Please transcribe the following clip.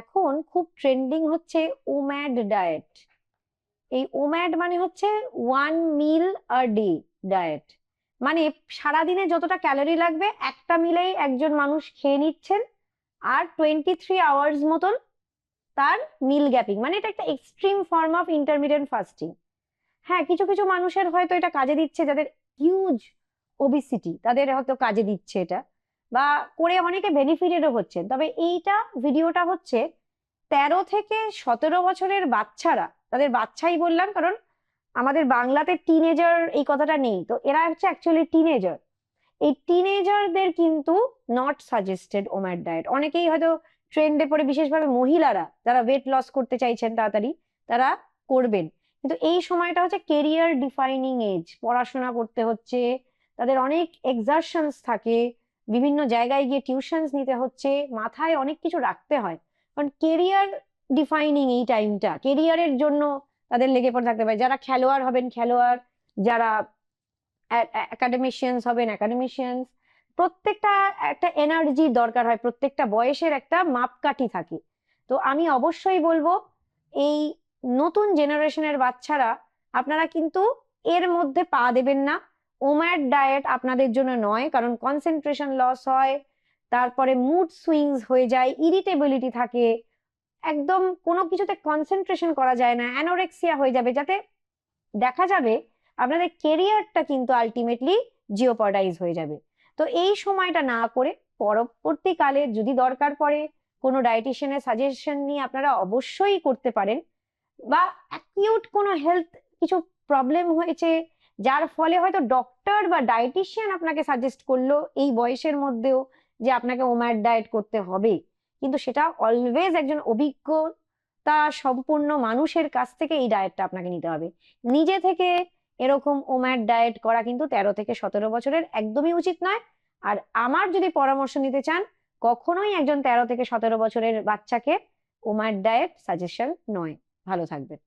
এখন খুব ট্রেন্ডিং হচ্ছে ওম্যাড ডায়েট। এই ওম্যাড মানে হচ্ছে 1 meal a day ডায়েট। মানে সারাদিনে যতটা ক্যালোরি লাগবে একটা মিলেই একজন মানুষ খেয়ে নিচ্ছেন, আর 23 hours মতন তার মিল গ্যাপিং। মানে এটা একটা extreme form of intermediate fasting. হ্যাঁ, কিছু কিছু মানুষের হয়তো এটা কাজে দিচ্ছে, যাদের হিউজ ওবিসিটি তাদের হয়তো কাজে দিচ্ছে এটা, বা করে অনেকে বেনিফিটেডও হচ্ছেন। তবে এইটা ভিডিওটা হচ্ছে 13 থেকে 17 বছরের বাচ্চারা, তাদের বাচ্চাই বললাম কারণ আমাদের বাংলাতে টিনেজার এই কথাটা নেই, তো এরা হচ্ছে অ্যাকচুয়ালি টিনেজার। এই টিনেজারদের কিন্তু নট সাজেস্টেড ওম্যাড ডায়েট। অনেকেই হয়তো ট্রেন্ডে পড়ে, বিশেষভাবে মহিলারা যারা ওয়েট লস করতে চাইছেন তাড়াতাড়ি, তারা করবেন। কিন্তু এই সময়টা হচ্ছে কেরিয়ার ডিফাইনিং এজ, পড়াশোনা করতে হচ্ছে, তাদের অনেক এক্সারশনস থাকে, বিভিন্ন জায়গায় গিয়ে টিউশনস নিতে হচ্ছে, মাথায় অনেক কিছু রাখতে হয়। কারণ কেরিয়ার ডিফাইনিং এই টাইমটা কেরিয়ারের জন্য তাদের লেগে পড়ে থাকতে পারে। যারা খেলোয়াড় হবেন খেলোয়াড়, যারা একাডেমিশিয়ানস হবেন একাডেমিশিয়ানস। প্রত্যেকটা একটা এনার্জির দরকার হয়, প্রত্যেকটা বয়সের একটা মাপকাঠি থাকে। তো আমি অবশ্যই বলবো এই নতুন জেনারেশনের বাচ্চারা, আপনারা কিন্তু এর মধ্যে পা দেবেন না। ওম্যাড ডায়েট আপনাদের জন্য নয়, কারণ কনসেন্ট্রেশন লস হয়, তারপরে মুড সুইংস হয়ে যায়, ইরিটেবিলিটি থাকে, একদম কোনো কিছুতে কনসেন্ট্রেশন করা যায় না, অ্যানোরেক্সিয়া হয়ে যাবে, যাতে দেখা যাবে আপনাদের কেরিয়ারটা কিন্তু আলটিমেটলি জিওপর্ডাইজ হয়ে যাবে। তো এই সময়টা না করে পরবর্তীকালে যদি দরকার পড়ে কোনো ডায়েটিশিয়ানের সাজেশন নিয়ে আপনারা অবশ্যই করতে পারেন। বা অ্যাকিউট কোনো হেলথ কিছু প্রবলেম হয়েছে, যার ফলে হয়তো ডক্টর বা ডায়েটিশিয়ান আপনাকে সাজেস্ট করলো এই বয়সের মধ্যেও যে আপনাকে ওম্যাড ডায়েট করতে হবে, কিন্তু সেটা অলওয়েজ একজন অভিজ্ঞতা সম্পূর্ণ মানুষের কাছ থেকে এই ডায়েটটা আপনাকে নিতে হবে। নিজে থেকে এরকম ওম্যাড ডায়েট করা কিন্তু 13 থেকে 17 বছরের একদমই উচিত নয়। আর আমার যদি পরামর্শ নিতে চান, কখনোই একজন 13 থেকে 17 বছরের বাচ্চাকে ওম্যাড ডায়েট সাজেশন নয়। ভালো থাকবেন।